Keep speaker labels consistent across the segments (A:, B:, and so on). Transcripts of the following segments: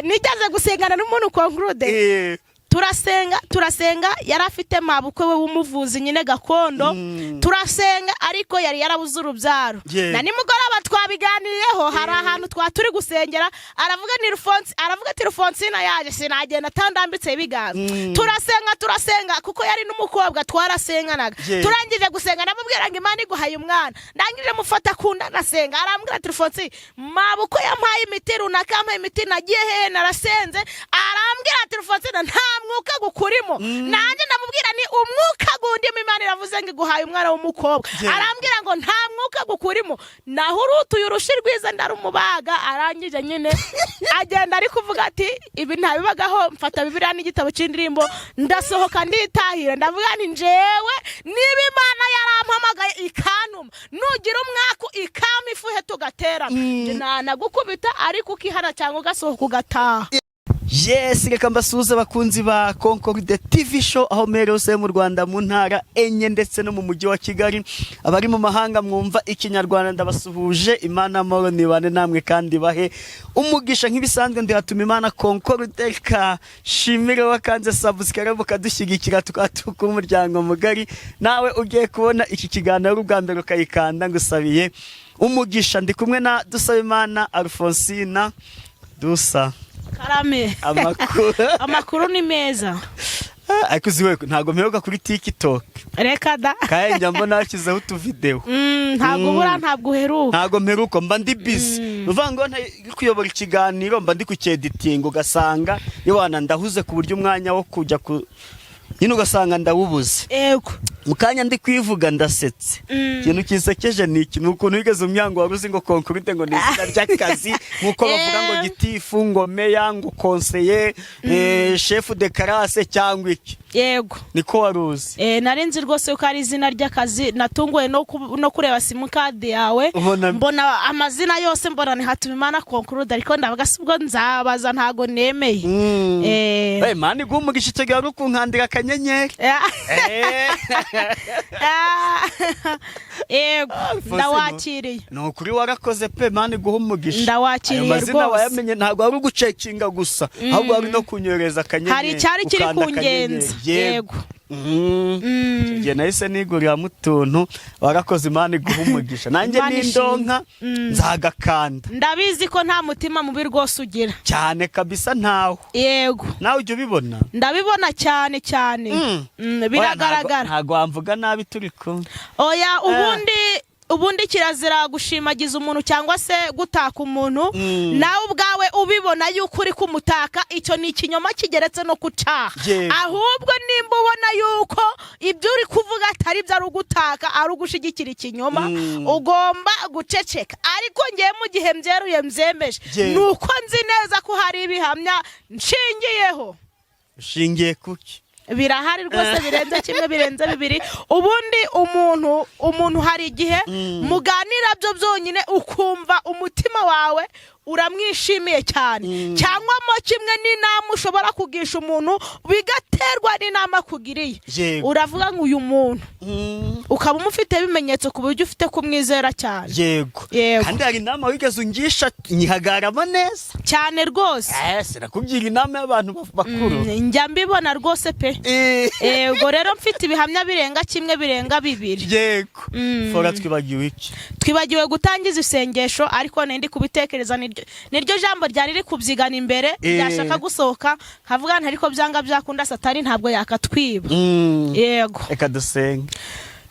A: nigeze gusengana n'umuntu conclude turasenga yari afite mabukwe we w'umuvuzi nyine gakondo turasenga ariko yari yarabuze urubyaro na nimugoroba twabiganiriyeho hari ahantu twaturi gusengera aravuga ati Rufonsina yaje sinagenda tandambitse ibiganza turasenga kuko yari n'umukobwa twarasenganaga turangije gusenga namubwira ngo Imana iguhaye umwana ndangije mufata kunda nasenga arambwira ati Rufonsina mabukwe yampaye imiti runaka yampaye imiti nagiye he narasenze arambwira ati Rufonsina nta mwuka gukurimo nanje ndamubwira ni umwuka gundi Imana iravuze ngo iguhaye umwana w'umukobwa arambwira ngo nta mwuka gukurimo naho urutuye urushi rwiza ndarumubaga arangije nyine agenda ari kuvuga ati ibi ntabibagaho mfata Bibiliya n'igitabo cy'indirimbo ndasohoka nditahira ndavuga nti njewe niba Imana yarampamagaye ikanuma nugira umwaka ikama ifuhe tugaterana nagukubita ariko ukihana cyangwa ugasohoka ugataha.
B: Yes, reka mbasuhuze bakunzi ba Concorde TV show aho merose mu Rwanda mu ntara enye ndetse no mu mujyi wa Kigali abari mu mahanga mwumva ikinyarwanda ndabasuhuje Imana amahoro nibane namwe kandi bahe umugisha nk'ibisanzwe ndihatuma Imana Concorde ka shimire wakanze subscribe kadushyigikira tukatuka umuryango mugari nawe ugiye kubona iki kiganiro ubwa mbere ukayikanda ngusabiye umugisha ndi kumwe na Dusabimana Alfonsina dusa
A: Karame amakuru ni meza
B: akuziwe ntago mperuka kuri TikTok
A: reka da
B: kaye njambo nakizeho tu video
A: ntago bura ntabwo uheruka
B: ntago mperuka mba ndi busy uvango kuyobora ikiganiro mba ndi ku editing ugasanga yewana ndahuze ku buryo umwanya wo kujya ku nyine ugasanga ndawubuze
A: ego
B: mukanya ndi kwivuga ndasetse ikintu kisekeje ni iki nukuntu wigeze umyango waruzi ngo Concorde ngo nizina ry'akazi nkuko bavuga ngo gitifu ngo meya ngo conseiller chef de classe cyangwa iki
A: yego
B: niko waruzi
A: narenze rwose uko ari izina ry'akazi natunguwe no kureba simukadi yawe mbona amazina yose mbona ni hatuma Imana Concorde ariko ndavuga sibwo nzabaza ntago nemeye
B: Imana igumugisha cyagara kunkandira akanyenyeri
A: ndawakiriye
B: no kuri warakoze pe Imana iguhumugisha
A: ndawakiriye rwose
B: amazina wayamenye ntago ari ugucekinga gusa ahubwo ari no kunyoreza akanyenyeri
A: hari cyari kiri kungenza yego
B: je nahise nigurira mutuntu warakoze Imana iguhumugisha nanjye n'indonka nzagakanda
A: ndabizi ko nta mutima mubi rwose ugira
B: cyane kabisa ntaho
A: yego
B: nawe ujye ubibona
A: ndabibona cyane biragaragara
B: ntago wamvuga nabi turi kumwe
A: oya ubundi kirazira gushimagiza umuntu cyangwa se gutaka umuntu nawe ubwawe ubibona yuko uri kumutaka icyo ni ikinyoma kigeretse no kucaha ahubwo nimba ubona yuko ibyo uri kuvuga atari byo ari ugutaka ari ugushigikira ikinyoma ugomba guceceka ariko ngiye mu gihe mbyeruye mzemeje nuko nzi neza ko hari ibihamya nshingiyeho
B: shingiye kuki
A: birahari rwose birenze kimwe birenze bibiri ubundi umuntu hari igihe muganira byo byonyine ukumva umutima wawe uramwishimiye cyane cyangwa mo kimwe n'inama ushobora kugisha umuntu bigaterwa n'inama kugiriye uravuga ngo uyu muntu ukaba umufite ibimenyetso ku buryo ufite kumwizera cyane
B: yego kandi hari inama wigeze ungisha nyihagarama neza
A: cyane rwose
B: nakubwira inama y'abantu bakuru
A: njya mbibona rwose pe yego rero mfite ibihamya birenga kimwe birenga bibiri
B: yego fora twibagiwe iki
A: twibagiwe gutangiza isengesho ariko nindi kubitekereza niryo jambo ryari riri kubyigana imbere byashaka gusohoka nkavuga ntariko byanga byakunda Satani ntabwo yakatwiba yego
B: reka dusenge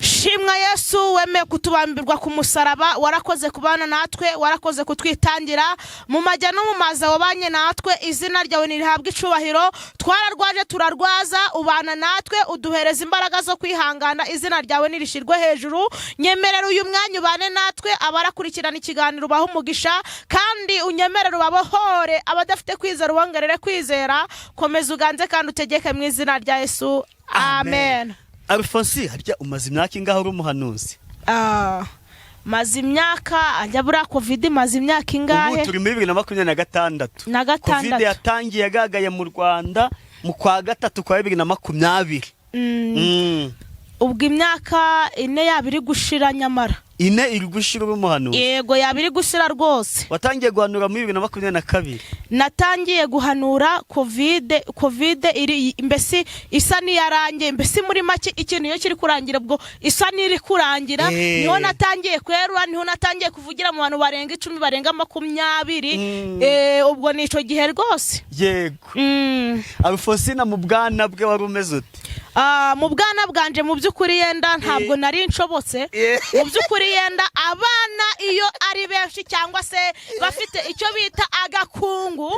A: Shimwa Yesu wemeye kutubambirwa ku musaraba warakoze kubana natwe warakoze kutwitangira mu majya no mu maza wabanye natwe izina ryawe nirihabwa icubahiro twararwaje turarwaza ubana natwe uduhereza imbaraga zo kwihangana izina ryawe nirishirwe hejuru nyemerera uyu mwanya ubane natwe abarakurikirana ikiganiro baho umugisha kandi unyemerera ubabohore abadafite kwizera ubongerere kwizera komeza uganze kandi utegeke mu izina rya Yesu amen.
B: Alfonsi harya umaze imyaka ingaho uri umuhanuzi
A: maze imyaka ajya bura covid maze imyaka ingahe
B: ubu turi muri 2026 covid yatangiye yagagaye mu Rwanda mu kwa gatatu kwa 2020
A: ubwo imyaka ine yabiri gushira nyamara
B: ine iri gushira umuhanuzi.
A: Yego yabiri gushira rwose.
B: Watangiye guhanura muri 2022?
A: Natangiye guhanura covid iri mbese isa niyarangiye, mbese muri make ikintu yo kiri kurangira ubwo isa niri kurangira, niho natangiye kwerura, niho natangiye kuvugira mu bantu barenga 10 barenga 20. Ubwo nico gihe rwose.
B: Yego. Alfonsina mu bwana bwe wari umeze ute?
A: Mu bwana bwanje mu byukuri yenda ntabwo nari nshobotse. Mu byukuri yenda abana iyo ari benshi cyangwa se bafite icyo bita agakungu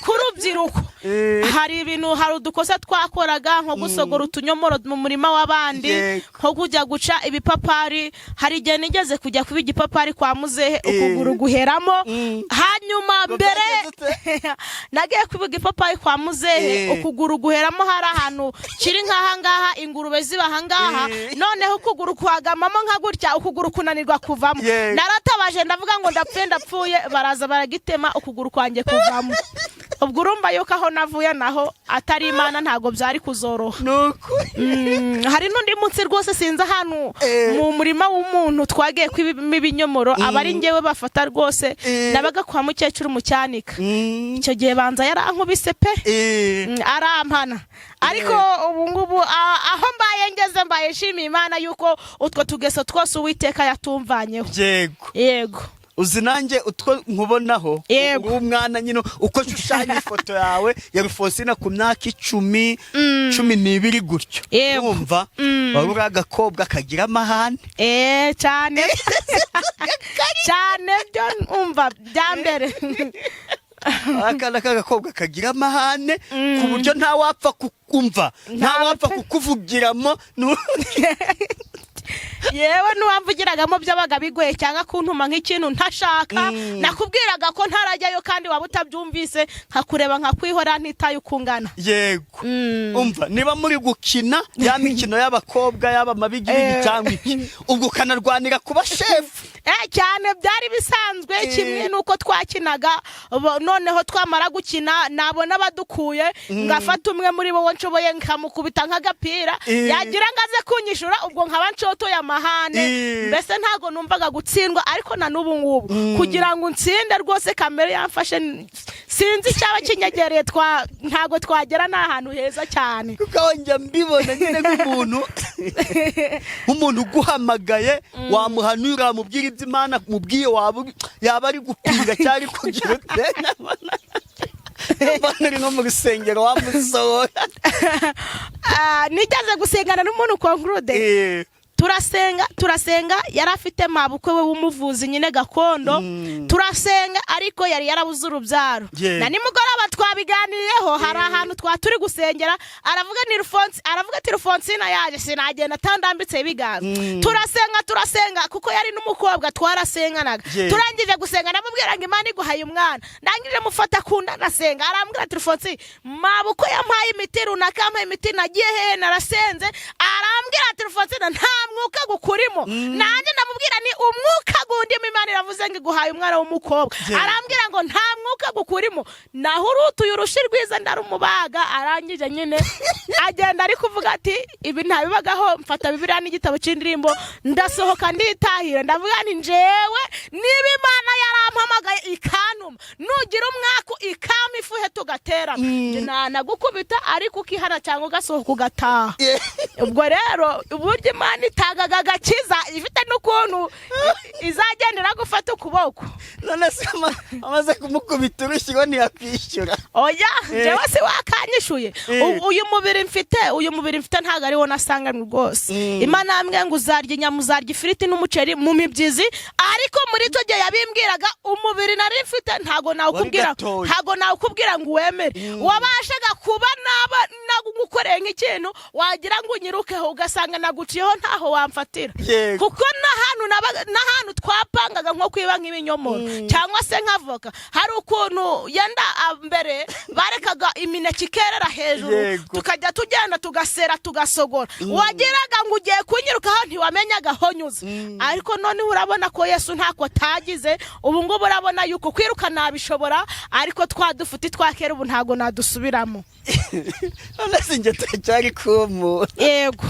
A: kurubyiruko, hari udukosa twakoraga nko gusogora utunyomoro mu murima w'abandi, nko kujya guca ibipapari. Hari igihe nigeze kujya kuba igipapari kwa muzehe ukuguru guheramo, hanyuma mbere nagiye kuba igipapari kwa muzehe ukuguru guheramo, hari ahantu kiri ngaha ingurube ziba hangaha, noneho ukuguru kwagamamo nka gutya, ukuguru kunanirwa kuvamo. Naratabaje ndavuga ngo ndapfuye, baraza baragitema ukuguru kwanjye kuvamo. Ubwo urumva yuko aho navuye naho atari Imana ntago byari kuzoroha. Hari n'undi munsi rwose sinza ahantu mu murima w'umuntu twagiye kwibima ibinyomoro, abari ngewe bafata rwose, nabaga kwa mukecuru mu Cyanika. Icyo gihe banza yarankubise pe, arampana. Ariko ubu ngubu aho mbaye ngeze mbaye shimi Imana yuko utwo tugeso twose Uwiteka yatumvanyeho. Yego.
B: Uzi nanjye utwo nkubonaho umwana nyine uko shushanya ifoto yawe ya Alfonsina ku myaka 12 gutyo. Urumva wari agakobwa kagira amahane.
A: Cyane. Cyane byo umva byambere.
B: Akana kagakobwa kagira amahane ku buryo nta wapfa kukumva, nta wapfa kukuvugiramo.
A: Yewe nuwamvugiragamo byabaga bigoye cyangwa kuntuma nk'ikintu ntashaka, nakubwiraga ko ntarajyayo kandi waba utabyumvise, nkakureba nkakwihora ntitaye ukungana.
B: Yego. Umva niba muri gukina ya mikino y'abakobwa yaba mabigiri cyangwa iki, ubwo kanarwanira kuba chef.
A: Cyane byari bisanzwe kimwe nuko twakinaga, noneho twamara gukina nabona badukuye, ngafata umwe muri bo nshoboye nkamukubita nk'agapira, yagira ngaze kunyishura ubwo nkaba nshotoye amahane. Mbese ntago numvaga gutsindwa, ariko na n'ubu ngubu kugira ngo nsinde rwose kamere yamfashe, sinzi cyaba kinyegereye, ntago twagera n'ahantu heza cyane.
B: Kuko njya mbibona nyine nk'umuntu guhamagaye wamuhanura mubwira iby'Imana mubwiye yaba ari gupinga cyari kugira Bana no mu rusengero wamusohora.
A: Nigeze gusengana n'umuntu conclude. Turasenga yari afite mabukwe we w'umuvuzi nyine gakondo, turasenga ariko yari yarabuze urubyaro. Na nimugoroba twabiganiyeho, hari ahantu twaturi gusengera, aravuga ati Alfonsina yaje sinagenda tandambitse ibiganza. Turasenga kuko yari n'umukobwa twarasenganaga. Turangije gusenga namubwira ngo Imana iguhaye umwana, ndangije mufata kunda nasenga, arambwira ati Alfonsina mabukwe yampaye imiti runaka, yampaye imiti nagiye he narasenze, arambwira ati Alfonsina nta mwuka gukurimo. Nanjye ndamubwira ni umwuka gundi Imana iravuze ngo iguhaye umwana w'umukobwa, arambwira ngo nta mwuka gukurimo. Naho urutuye urushi rwiza ndarumubaga, arangije nyine agenda ari kuvuga ati ibi ntabibagaho, mfata Bibiliya n'igitabo cy'indirimbo ndasohoka nditahira, ndavuga ni njewe niba Imana yarampamagaye ikanuma, nugira umwaka ikama ifuhe tugatera nagukubita ariko ukihana cyangwa ugasohoka ugataha. Ubwo rero uburyo Imana itagaga agakiza ifite n'ukuntu izagendera gufata ukuboko.
B: None se amaze kumukubita urushyigo ntiyakwishyura?
A: Oya, jewe se wakanyishuye. Uyu mubiri mfite ntago ariwo nasanganywe rwose. Imana yambwiye ngo uzarya inyama, uzarya ifiriti n'umuceri mu mibyizi, ariko muri cyo gihe yabimbwiraga umubiri nari mfite ntago nawukubwira ngo wemere. Wabashaga kuba nagukoreye nk'ikintu wagira ngo unyirukeho ugasanga naguciyeho ntaho wamfatira. Kuko n'ahantu twapangaga nko kwiba nk'ibinyomoro cyangwa se nk'avoka, hari ukuntu yenda mbere barekaga imineke ikerera hejuru, tukajya tugenda tugasera tugasogora, wageraga ngo ugiye kunyirukaho ntiwamenyaga honyuze. Ariko none urabona ko Yesu ntako tagize, ubu ngubu urabona yuko kwiruka nabishobora, ariko twadufuti twakera ubu ntago nadusubiramo.
B: None singe cyari kumu.
A: Yego.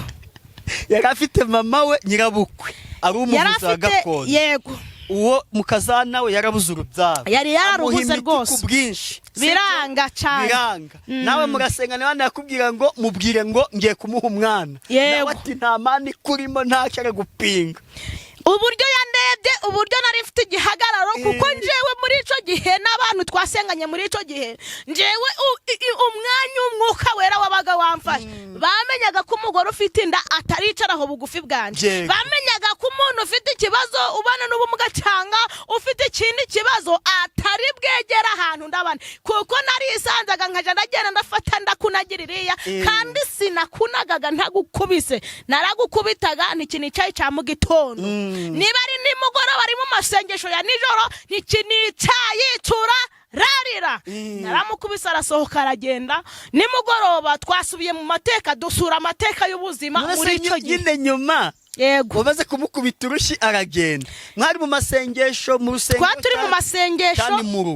B: Yari afite mama we nyirabukwe. ari umuvuzi wa gakondo.
A: Yego.
B: Uwo mukazana we yarabuze urubyaro,
A: yari yararubuze rwose
B: ku bwinshi,
A: biranga cyane,
B: biranga. Nawe murasenga n'abandi yakubwira ngo mubwire ngo ngiye kumuha umwana, nawe ati nta mani kurimo, ntacyo gupinga.
A: Uburyo yandebye, uburyo nari mfite igihagararo, kuko njewe muri ico gihe n'abantu twasenganye muri ico gihe, njewe umwanya umwuka wera wabaga wamfashe. Bamenyaga ko umugore ufite inda ataricara aho bugufi bwanje, bamenyaga ko umuntu ufite ikibazo ubana n'ubumuga cyanga ufite ikindi kibazo atari bwegera ahantu ndabana, kuko nari isanzaga nkaja ndagenda ndafata ndakunagiririya, kandi sinakunagaga ntagukubise, naragukubitaga ntikinicaye cya mu gitondo. Niba ari nimugoroba ari mu masengesho ya nijoro, ntikinicaye rarira, naramukubise arasohoka aragenda. Nimugoroba twasubiye mu mateka, dusura amateka y'ubuzima muri icyo gihe.
B: Nyuma
A: yego
B: umaze kumukubita urushi aragenda, mwari mu masengesho, mu rusengero
A: twaturi mu masengesho,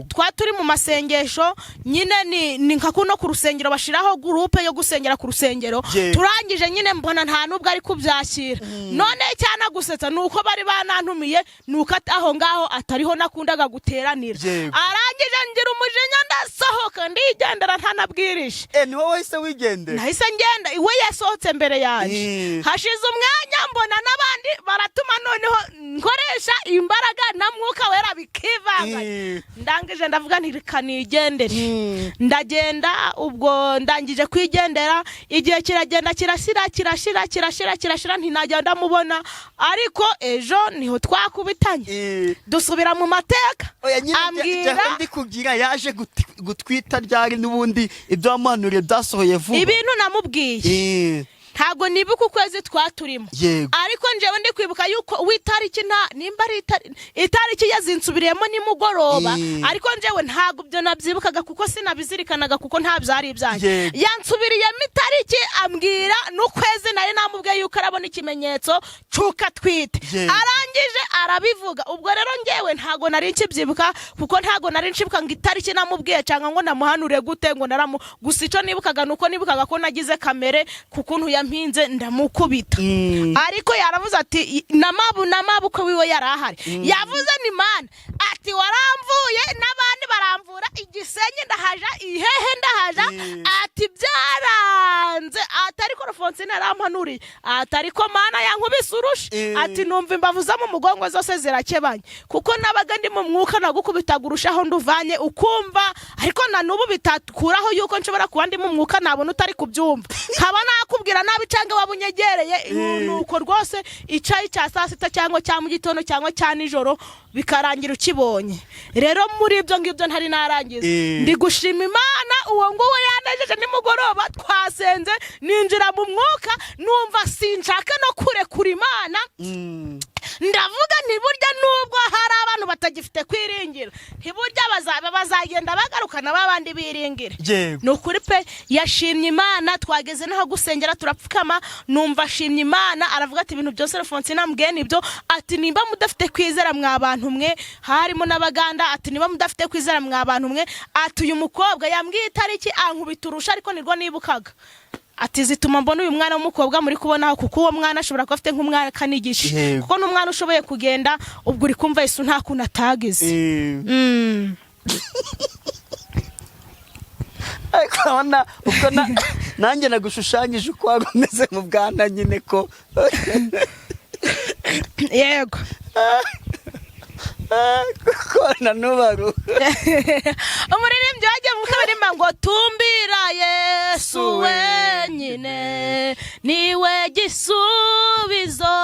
A: twaturi mu masengesho nyine ni nka kuno ku rusengero bashiraho groupe yo gusengera ku rusengero. Turangije nyine mbona nta nubwo ari kubyakira, none cyana gusetsa nuko bari banantumiye, nuko aho ngaho atariho nakundaga guteranira. Arangije ngira umujinya ndasohoka ndigendera ntanabwirishe.
B: Ni wowe wese wigendera?
A: Nahise ngenda, iwe yasohotse mbere yaje. Hashize umwanya mbona n'abandi baratuma, noneho nkoresha imbaraga na mwuka wera bikivanga. Ndangije ndavuga nti reka nigendere. Ndagenda, ubwo ndangije kwigendera, igihe kiragenda kirashira ntinagenda mubona. Ariko ejo niho twakubitanye, dusubira mu mateka.
B: Ambwira ndi kugira yaje gutwita ryari, n'ubundi ibyo wamuhanuriye byasohoye vuba.
A: Ibintu namubwiye ntago nibuka ukwezi twaturimo, ariko njewe ndi kwibuka yuko witariki nimba ari itariki yazinsubiriyemo nimugoroba, ariko njewe ntago byo nabyibukaga kuko sinabizirikanaga kuko nta byari ibyanjye. Yansubiriyemo itariki ambwira n'ukwezi, nari namubwiye yuko arabona ikimenyetso cyuka twite. Arangije arabivuga. Ubwo rero njewe ntago nari nkibyibuka kuko ntago nari nshibuka ngo itariki namubwiye cyangwa ngo namuhanure gute ngo gusa icyo nibukaga nuko nibukaga ko nagize kamere kukuntu mpinze ndamukubita. Ariko yaravuze ati namabu ko wiwe yarahari. Yavuze ni man ati waramvuye n'abandi baramvura, Igisenyi ndahaja, Ihehe ndahaja, ati byaranze, atari ko Rufonsine arampanuriye, atari ko mana yankubise urushi, ati numva imbavu za mu mugongo zose zirakebanye, kuko nabaga ndi mu mwuka nagukubitaga urushaho nduvanye ukumva, ariko na nubu bitakuraho yuko nshobora kuba ndi mu mwuka nabona utari kubyumva, nkaba nakubwira nabi cyangwa wabunyegereye. Nuko rwose icayi cya saa sita cyangwa cya mu gitondo cyangwa cya nijoro bikarangira ukibonye. Rero muri ibyo ngibyo ntari narangiza, ndi gushima Imana uwo nguwo yanejeje nimugoroba, twasenze ninjira mu mwuka, numva sinshaka no kurekura Imana. Ndavuga ntiburya nubwo hari abantu batagifite kwiringira, ntiburya bazagenda bagarukana babandi biringira. Nukuri pe yashimye Imana, twageze naho gusengera turapfukama, numva ashimye Imana. Aravuga ati ibintu byose Rufonsine ambwiye nibyo, ati nimba mudafite kwizera mwa bantu mwe, harimo n'abaganda, ati nimba mudafite kwizera mwa bantu mwe, ati uyu mukobwa yambwiye itariki ankubita urusha, ariko nirwo nibukaga. Ati zituma mbona uyu mwana w'umukobwa muri kubonaho, kuko uwo mwana ashobora kuba afite nk'umwana kanigisha, kuko n'umwana ushoboye kugenda, ubwo uri kumva Yesu nta kuntu atagize.
B: Ariko urabona uko nanjye nagushushanyije uko wari umeze mu bwana nyine ko.
A: Yego.
B: Kukona nubaru.
A: Umuririmbyi wagiye mu kabarimba ngo tumbira Yesu wenyine niwe gisubizo.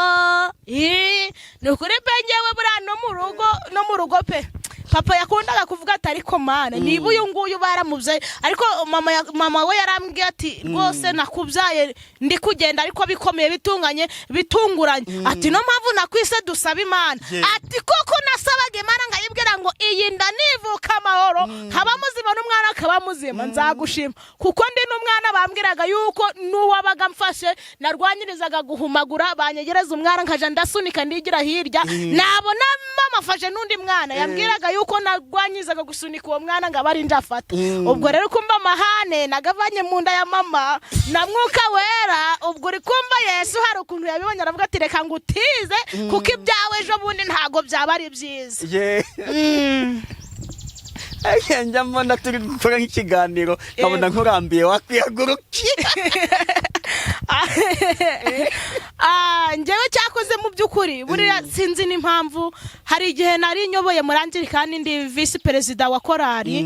A: Nukuri pe ngewe buriya no mu rugo pe papa yakundaga kuvuga ati ariko mana niba uyu nguyu baramubyaye, ariko mama we yarambwiye ati rwose nakubyaye ndi kugenda ariko bikomeye bitunguranye, ati no mpamvu nakwise dusaba Imana, ati koko nasabaga Imana ngayibwira ngo iyi nda nivuka amahoro nkaba muzima n'umwana akaba muzima, nzagushima kuko ndi n'umwana bambwiraga yuko n'uwabaga mfashe narwanyirizaga guhumagura, banyegereza umwana nkaja ndasunika ndigira hirya, nabona mama fashe n'undi mwana yambwiraga yuko narwanyizaga gusunika uwo mwana ngo abari njafata. Ubwo rero kumba amahane nagavanye mu nda ya mama na mwuka wera. Ubwo uri kumva Yesu hari ukuntu yabibonye aravuga ati reka ngutize kuko ibyawe ejo bundi ntago byaba ari byiza.
B: Njya mbona turi gukora nk'ikiganiro nkabona nkurambiye wakwihagurukira.
A: Njyewe cyakoze mu by'ukuri buriya sinzi n'impamvu. Hari igihe nari nyoboye murangire kandi ndi vice perezida wa korari,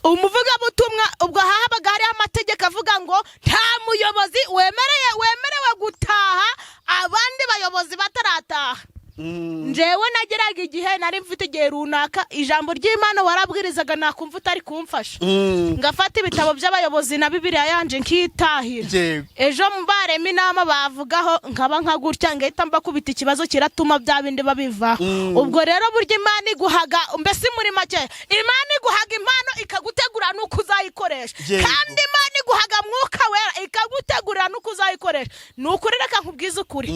A: umuvugabutumwa. Ubwo habaga hariho amategeko avuga ngo nta muyobozi wemerewe gutaha abandi bayobozi batarataha. Njyewe nageraga igihe nari mfite igihe runaka ijambo ry'Imana warabwirizaga nakumva utari kumfasha, ngafata ibitabo by'abayobozi na Bibiliya yanje nkitahira. Ejo mbarema inama bavugaho nkaba nka gutya ngahita mbakubita ikibazo kiratuma bya bindi babivaho. Ubwo rero burya Imana iguhaga, mbese muri make Imana iguhaga impano ikagutegura nuko uzayikoresha, kandi Imana iguhaga mwuka wera ikagutegura nuko uzayikoresha. Nukuri reka nkubwiza ukuri,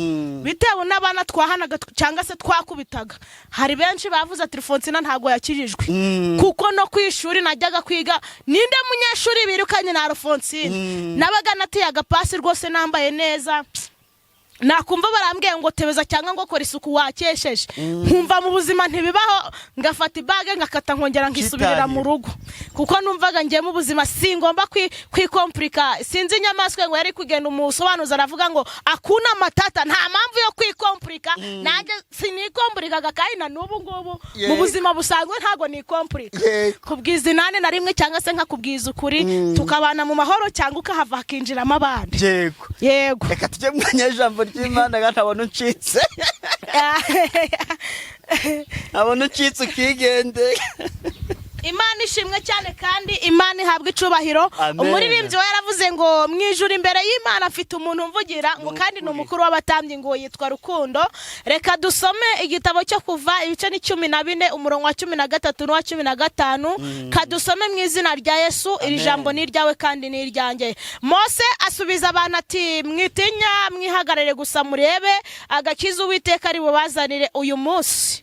A: bitewe n'abana twahanaga cyangwa se twakubitaga, hari benshi bavuze ati Alphonsine ntago yakijijwe kuko no kwishuri najyaga kwiga ninde munyeshuri birukanye na Alphonsine. Nabaga nateye agapasi rwose nambaye neza, nakumva barambwiye ngo tebeza cyangwa ngo kora isuku wakesheje, nkumva mu buzima ntibibaho, ngafata ibage ngakata nkongera ngisubirira mu rugo kuko numvaga ngiye mu buzima singomba kwikomplika. Sinzi inyamaswa ngo yari kugenda umusobanuza aravuga ngo akuna matata, nta mpamvu yo kwikomplika. Nanjye sinikomplikaga kandi na n'ubu ngubu mu buzima busanzwe ntago nikomplika. Kubwiza inane na rimwe cyangwa se nkakubwiza ukuri tukabana mu mahoro cyangwa ukahava hakinjiramo abandi. Yego
B: reka tujye mu nyajambo ry'Imana gatabona uncitse. Abona ucitse ukigende.
A: Imana ishimwe cyane kandi Imana ihabwa icubahiro. Umuririmbyi we yaravuze ngo mwijuru imbere y'Imana afite umuntu mvugira ngo kandi ni umukuru w'abatambyi ngo yitwa Rukundo. Reka dusome igitabo cyo Kuva ibice ni 14 umurongo wa 13 n'uwa 15. Kadusome mu izina rya Yesu. Iri jambo ni ryawe kandi ni iryanjye. Mose asubiza abantu ati mwitinya mwihagarare gusa murebe agakiza Uwiteka ari bubazanire uyu munsi,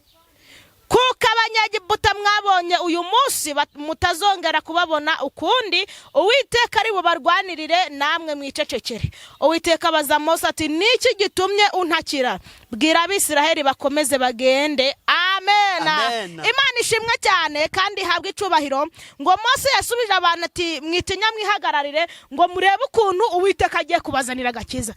A: kuko abanyagiputa mwabonye uyu munsi mutazongera kubabona ukundi. Uwiteka ari bubarwanirire namwe mwicecekere. Uwiteka abaza Mose ati niki gitumye untakira? Bwira Abisiraheli bakomeze bagende. Amen. Imana ishimwe cyane kandi habwe icubahiro. Ngo Mose yasubije abantu ati mwitinya mwihagararire ngo murebe ukuntu Uwiteka agiye kubazanira agakiza.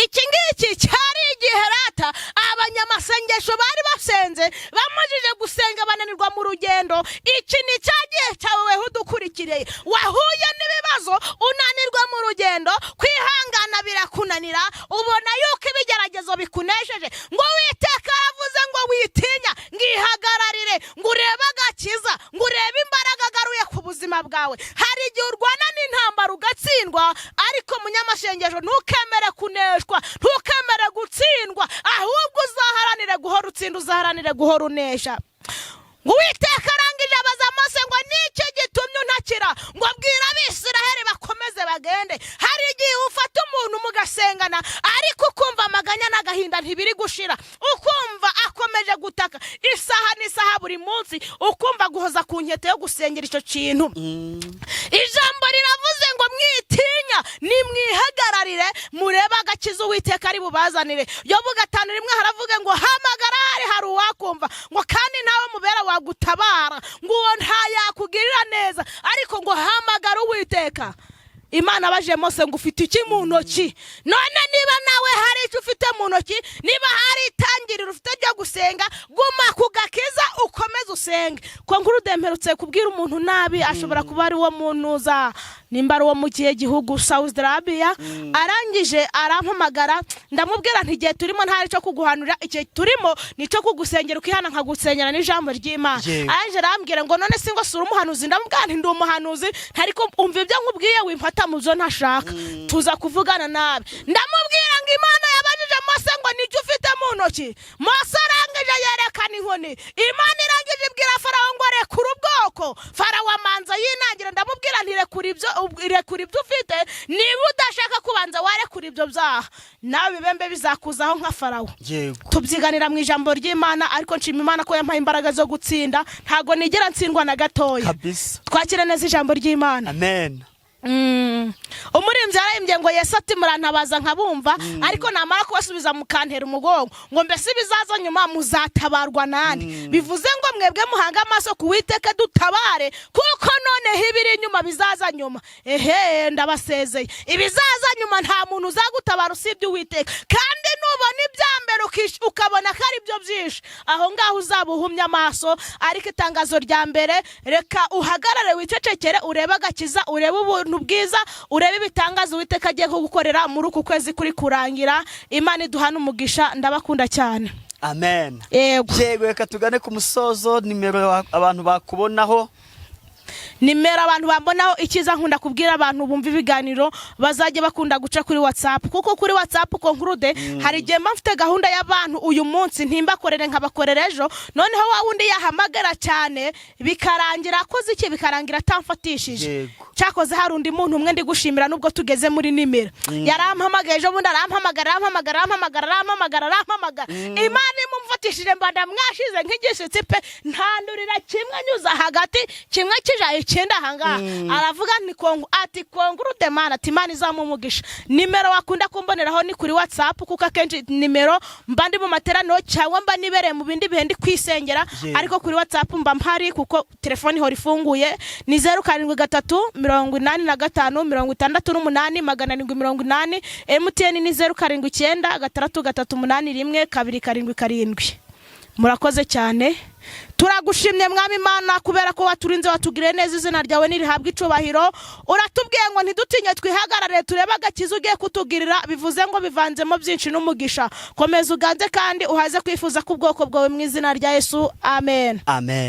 A: Iki ngiki cyari igihe rata abanyamasengesho bari basenze bamujije gusenga bananirwa mu rugendo. Iki ni cyagiye cyawe udukurikiriye wahuye n'ibibazo unanirwa mu rugendo, kwihangana birakunanira, ubona yuko ibigeragezo bikunesheje, ngo Uwiteka yavuze ngo witinya ngihagararire ngo urebe agakiza, ngo urebe imbaraga agaruye ku buzima bwawe. Hari igihe urwana n'intambara ugatsindwa, ariko munyamasengesho ntukemere kuneshwa, ntukemere gutsindwa, ahubwo uzaharanire guhora utsinda, uzaharanire guhora unesha. Ngo Uwiteka arangije abaza Mose ngo niki gitumye untakira? Ngo bwira Abisiraheli bakomeze bagende. Hari igihe ufata umuntu mugasengana ariko ukumva amaganya n'agahinda ntibiri gushira, ukumva akomeje gutaka isaha n'isaha buri munsi, ukumva guhoza ku nkete yo gusengera icyo kintu. Ijambo riravuze ngo mwitinya nimwihagararire murebe agakiza Uwiteka ari bubazanire. Yobu 5:1 haravuga ngo hamagara hari uwakumva, ngo kandi nawe mubera wagutabara, ngo uwo ntayakugirira neza, ariko ngo hamagara Uwiteka. Imana abaje Mose ngo ufite iki mu ntoki? None niba nawe hari icyo ufite mu ntoki, niba hari itangiriro ufite ryo gusenga, guma ku gakiza ukomeze usenge. Ko nkuru demperutse kubwira umuntu nabi ashobora kuba ari wo munuza nimba ari wo mu gihe gihugu Saudi Arabia. Arangije arampamagara ndamubwira nti gihe turimo ntari cyo kuguhanura, igihe turimo nico kugusengera ukihana nkagusengera n'ijambo ry'Imana. Aranje arambwira ngo none singo sura umuhanuzi, ndamubwira nti ndi umuhanuzi ariko umva ibyo nkubwiye wimpata muzo ntashaka, tuza kuvugana nabi. Ndamubwira ngo Imana yabajije Mose ngo niki ufite mu ntoki? Mose arangije yerekana inkoni. Imana irangije ibwira Farawo ngo rekura ubwoko. Farawo amanza yinangira, ndamubwira nti rekura ibyo ufite, niba udashaka kubanza warekura ibyo byaha nawe bibembe bizakuzaho nka Farawo. Tubyiganira mu ijambo ry'Imana, ariko nshima Imana ko yampaye imbaraga zo gutsinda, ntago nigera ntsindwa na gatoya. Twakire neza ijambo ry'Imana.
B: Amen.
A: umurinzi yarembye ngo Yesu ati murantabaza nkabumva ariko namara kubasubiza mukantera umugongo ngo mbese bizaza nyuma muzatabarwa nande bivuze ngo mwebwe muhanga amaso kuwiteka dutabare kuko none hibiri inyuma bizaza nyuma ndabasezeye ibizaza nyuma nta muntu uzagutabara usibye uwiteka kandi nubona ibyambere ukabona ko ari byo byinshi aho ngaho uzabuhumya amaso ariko itangazo rya mbere reka uhagarare wicecekere urebe agakiza urebe ubuntu bwiza urebe ibitangazo Uwiteka agiye kugukorera muri uku kwezi kuri kurangira. Imana iduhana umugisha, ndabakunda cyane.
B: Amen.
A: Yego.
B: Reka tugane ku musozo, nimero abantu bakubonaho.
A: Nimero abantu bambonaho, ikiza nkunda kubwira abantu bumva ibiganiro bazajye bakunda guca kuri WhatsApp, kuko kuri WhatsApp Conclude hari gihe mfite gahunda y'abantu uyu munsi ntimbakorere nkabakorera ejo, noneho wa wundi yahamagara cyane bikarangira akoze iki, bikarangira atamfatishije. Cyakoze hari undi muntu umwe ndi gushimira nubwo tugeze muri nimero yarampamagaye ejo bundi arampamagara Imana imumfatishije mbanda mwashize nk'igishitsi pe, ntandurira kimwe nyuza hagati kimwe kijaye cyenda hanga aravuga ati Conclude mana ati Imana izamumugisha. Nimero wakunda kumboneraho ni kuri WhatsApp, kuko akenshi nimero mbandi mu materaniro cyangwa mba nibereye mu bindi bihe ndi kwisengera, ariko kuri WhatsApp mba mpari kuko telefone hori ifunguye. Ni 0783856880, MTN ni 0796381277. Murakoze cyane, turagushimye mwami Imana kubera ko waturinze watugire neza, izina ryawe nirihabwa icubahiro. Uratubwiye ngo ntidutinye twihagarare turebe agakiza ugiye kutugirira, bivuze ngo bivanzemo byinshi n'umugisha. Komeza uganze kandi uhaze kwifuza ku bwoko bwawe mu izina rya Yesu. Amen.
B: Amen.